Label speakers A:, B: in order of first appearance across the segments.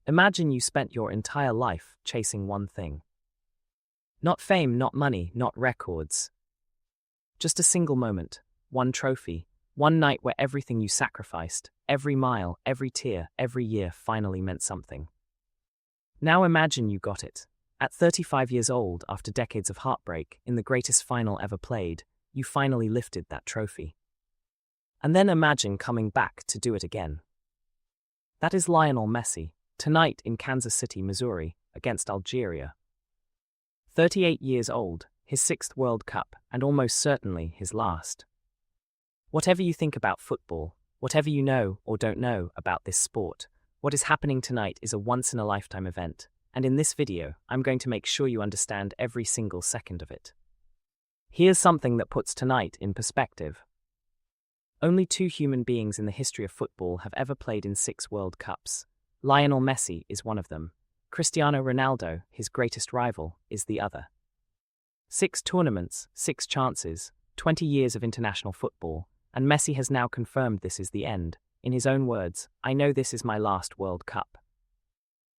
A: Imagine you spent your entire life chasing one thing. Not fame, not money, not records. Just a single moment, one trophy, one night where everything you sacrificed, every mile, every tear, every year finally meant something. Now imagine you got it. At 35 years old, after decades of heartbreak, in the greatest final ever played, you finally lifted that trophy. And then imagine coming back to do it again. That is Lionel Messi, tonight in Kansas City, Missouri, against Algeria. 38 years old, his 6th World Cup, and almost certainly his last. Whatever you think about football, whatever you know or don't know about this sport, what is happening tonight is a once-in-a-lifetime event, and in this video, I'm going to make sure you understand every single second of it. Here's something that puts tonight in perspective. Only 2 human beings in the history of football have ever played in 6 World Cups. Lionel Messi is one of them. Cristiano Ronaldo, his greatest rival, is the other. 6 tournaments, 6 chances, 20 years of international football, and Messi has now confirmed this is the end. In his own words, "I know this is my last World Cup."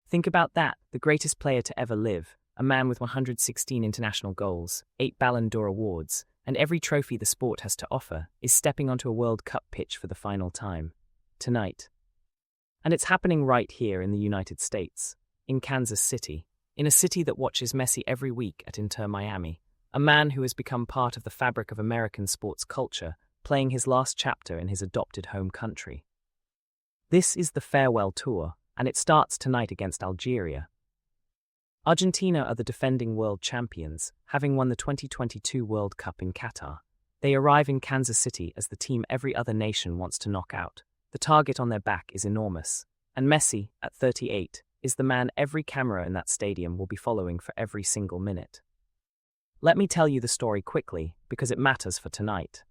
A: Think about that, the greatest player to ever live, a man with 116 international goals, 8 Ballon d'Or awards, and every trophy the sport has to offer, is stepping onto a World Cup pitch for the final time. Tonight. And it's happening right here in the United States, in Kansas City, in a city that watches Messi every week at Inter Miami, a man who has become part of the fabric of American sports culture, playing his last chapter in his adopted home country. This is the farewell tour, and it starts tonight against Algeria. Argentina are the defending world champions, having won the 2022 World Cup in Qatar. They arrive in Kansas City as the team every other nation wants to knock out. The target on their back is enormous, and Messi, at 38, is the man every camera in that stadium will be following for every single minute. Let me tell you the story quickly, because it matters for tonight.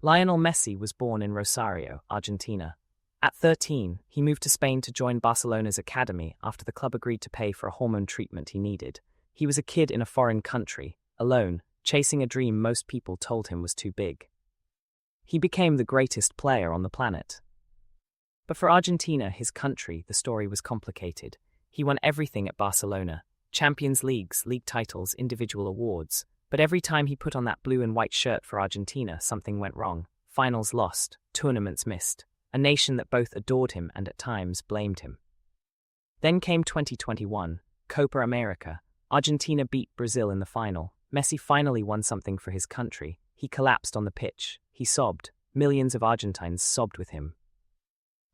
A: Lionel Messi was born in Rosario, Argentina. At 13, he moved to Spain to join Barcelona's academy after the club agreed to pay for a hormone treatment he needed. He was a kid in a foreign country, alone, chasing a dream most people told him was too big. He became the greatest player on the planet. But for Argentina, his country, the story was complicated. He won everything at Barcelona: Champions Leagues, league titles, individual awards. But every time he put on that blue and white shirt for Argentina, something went wrong. Finals lost, tournaments missed. A nation that both adored him and at times blamed him. Then came 2021, Copa America. Argentina beat Brazil in the final. Messi finally won something for his country. He collapsed on the pitch. He sobbed. Millions of Argentines sobbed with him.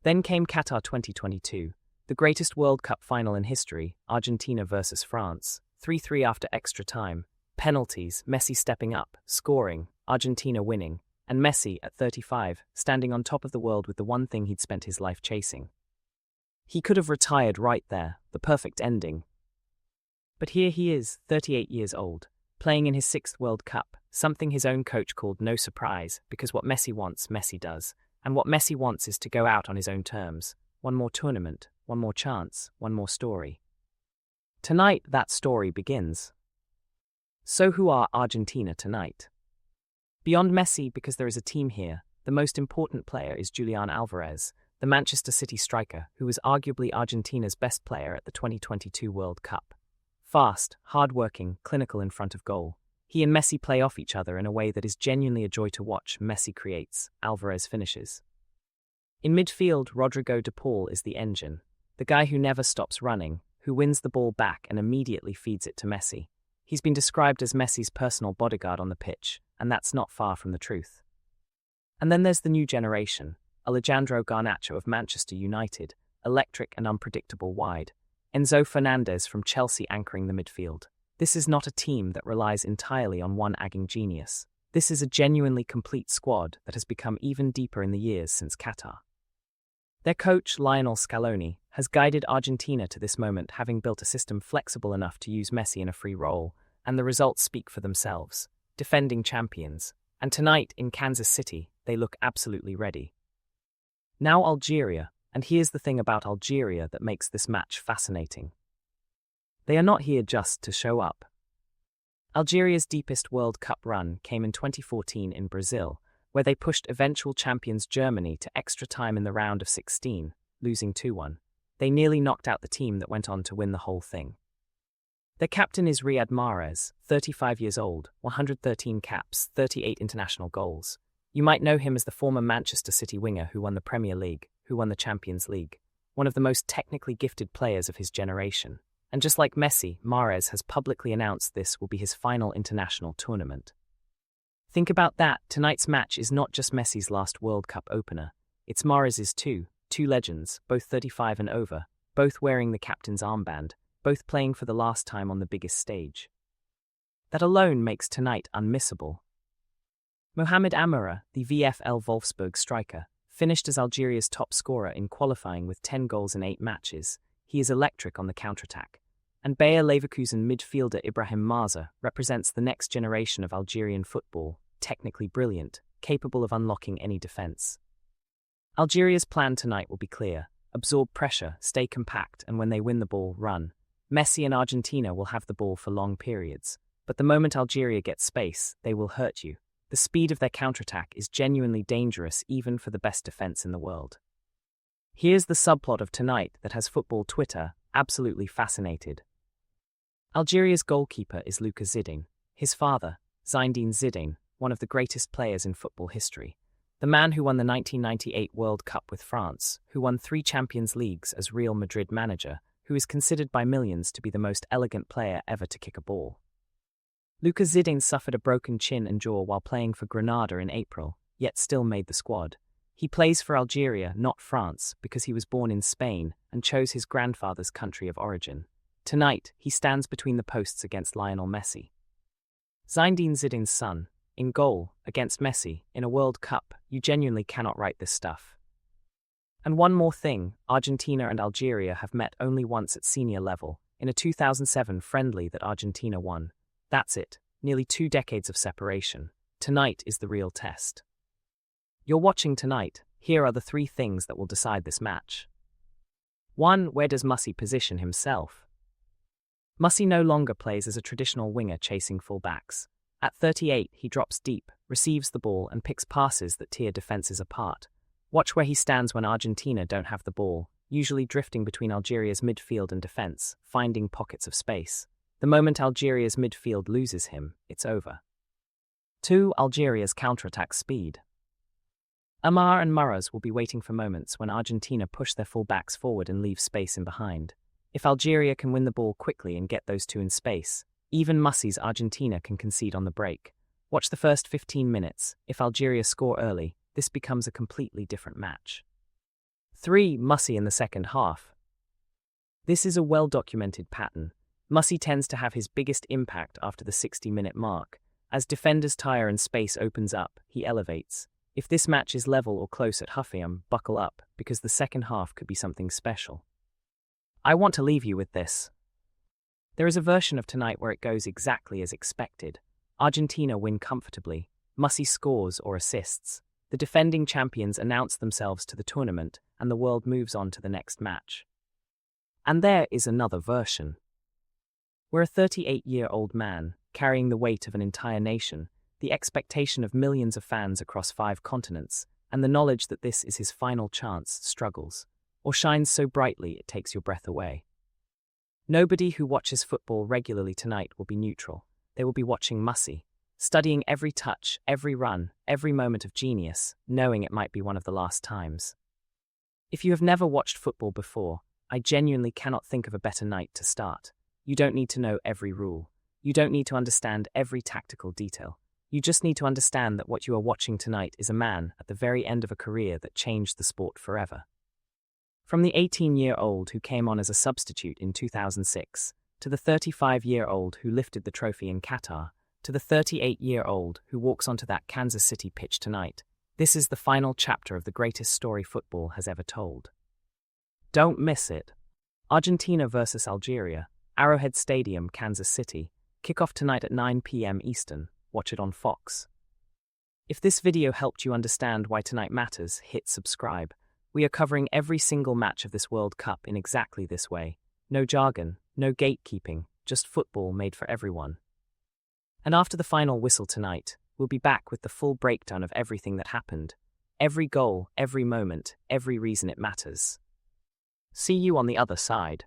A: Then came Qatar 2022, the greatest World Cup final in history, Argentina versus France. 3-3 after extra time. Penalties, Messi stepping up, scoring, Argentina winning. And Messi, at 35, standing on top of the world with the one thing he'd spent his life chasing. He could have retired right there, the perfect ending. But here he is, 38 years old, playing in his 6th World Cup, something his own coach called no surprise, because what Messi wants, Messi does. And what Messi wants is to go out on his own terms. One more tournament, one more chance, one more story. Tonight, that story begins. So who are Argentina tonight? Beyond Messi, because there is a team here, the most important player is Julian Alvarez, the Manchester City striker who was arguably Argentina's best player at the 2022 World Cup. Fast, hard-working, clinical in front of goal. He and Messi play off each other in a way that is genuinely a joy to watch. Messi creates, Alvarez finishes. In midfield, Rodrigo de Paul is the engine, the guy who never stops running, who wins the ball back and immediately feeds it to Messi. He's been described as Messi's personal bodyguard on the pitch, and that's not far from the truth. And then there's the new generation, Alejandro Garnacho of Manchester United, electric and unpredictable wide, Enzo Fernandez from Chelsea anchoring the midfield. This is not a team that relies entirely on one agging genius. This is a genuinely complete squad that has become even deeper in the years since Qatar. Their coach, Lionel Scaloni, has guided Argentina to this moment, having built a system flexible enough to use Messi in a free role, and the results speak for themselves. Defending champions, and tonight in Kansas City, they look absolutely ready. Now Algeria, and here's the thing about Algeria that makes this match fascinating. They are not here just to show up. Algeria's deepest World Cup run came in 2014 in Brazil, where they pushed eventual champions Germany to extra time in the round of 16, losing 2-1. They nearly knocked out the team that went on to win the whole thing. Their captain is Riyad Mahrez, 35 years old, 113 caps, 38 international goals. You might know him as the former Manchester City winger who won the Premier League, who won the Champions League, one of the most technically gifted players of his generation. And just like Messi, Mahrez has publicly announced this will be his final international tournament. Think about that, tonight's match is not just Messi's last World Cup opener, it's Mahrez's too, two legends, both 35 and over, both wearing the captain's armband, both playing for the last time on the biggest stage. That alone makes tonight unmissable. Mohamed Amara, the VfL Wolfsburg striker, finished as Algeria's top scorer in qualifying with 10 goals in 8 matches. He is electric on the counterattack. And Bayer Leverkusen midfielder Ibrahim Marza represents the next generation of Algerian football, technically brilliant, capable of unlocking any defense. Algeria's plan tonight will be clear: absorb pressure, stay compact, and when they win the ball, run. Messi and Argentina will have the ball for long periods, but the moment Algeria gets space, they will hurt you. The speed of their counterattack is genuinely dangerous even for the best defense in the world. Here's the subplot of tonight that has football Twitter absolutely fascinated. Algeria's goalkeeper is Luca Zidane. His father, Zinedine Zidane, one of the greatest players in football history. The man who won the 1998 World Cup with France, who won 3 Champions Leagues as Real Madrid manager, who is considered by millions to be the most elegant player ever to kick a ball. Luca Zidane suffered a broken chin and jaw while playing for Granada in April, yet still made the squad. He plays for Algeria, not France, because he was born in Spain and chose his grandfather's country of origin. Tonight, he stands between the posts against Lionel Messi. Zinedine Zidane's son, in goal, against Messi, in a World Cup. You genuinely cannot write this stuff. And one more thing, Argentina and Algeria have met only once at senior level, in a 2007 friendly that Argentina won. That's it, nearly 2 decades of separation. Tonight is the real test. You're watching tonight. Here are the 3 things that will decide this match. 1. Where does Messi position himself? Messi no longer plays as a traditional winger chasing fullbacks. At 38, he drops deep, receives the ball and picks passes that tear defenses apart. Watch where he stands when Argentina don't have the ball, usually drifting between Algeria's midfield and defense, finding pockets of space. The moment Algeria's midfield loses him, it's over. 2. Algeria's counterattack speed. Amar and Mahrez will be waiting for moments when Argentina push their fullbacks forward and leave space in behind. If Algeria can win the ball quickly and get those 2 in space, even Messi's Argentina can concede on the break. Watch the first 15 minutes. If Algeria score early, this becomes a completely different match. 3. Messi in the second half. This is a well-documented pattern. Messi tends to have his biggest impact after the 60-minute mark. As defenders tire and space opens up, he elevates. If this match is level or close at Huffiam, buckle up, because the second half could be something special. I want to leave you with this. There is a version of tonight where it goes exactly as expected. Argentina win comfortably. Messi scores or assists. The defending champions announce themselves to the tournament, and the world moves on to the next match. And there is another version. We're a 38-year-old man, carrying the weight of an entire nation, the expectation of millions of fans across 5 continents, and the knowledge that this is his final chance struggles, or shines so brightly it takes your breath away. Nobody who watches football regularly tonight will be neutral. They will be watching Messi, studying every touch, every run, every moment of genius, knowing it might be one of the last times. If you have never watched football before, I genuinely cannot think of a better night to start. You don't need to know every rule. You don't need to understand every tactical detail. You just need to understand that what you are watching tonight is a man at the very end of a career that changed the sport forever. From the 18-year-old who came on as a substitute in 2006, to the 35-year-old who lifted the trophy in Qatar, to the 38-year-old who walks onto that Kansas City pitch tonight, this is the final chapter of the greatest story football has ever told. Don't miss it. Argentina versus Algeria, Arrowhead Stadium, Kansas City. Kickoff tonight at 9 p.m. Eastern. Watch it on Fox. If this video helped you understand why tonight matters, hit subscribe. We are covering every single match of this World Cup in exactly this way. No jargon, no gatekeeping, just football made for everyone. And after the final whistle tonight, we'll be back with the full breakdown of everything that happened. Every goal, every moment, every reason it matters. See you on the other side.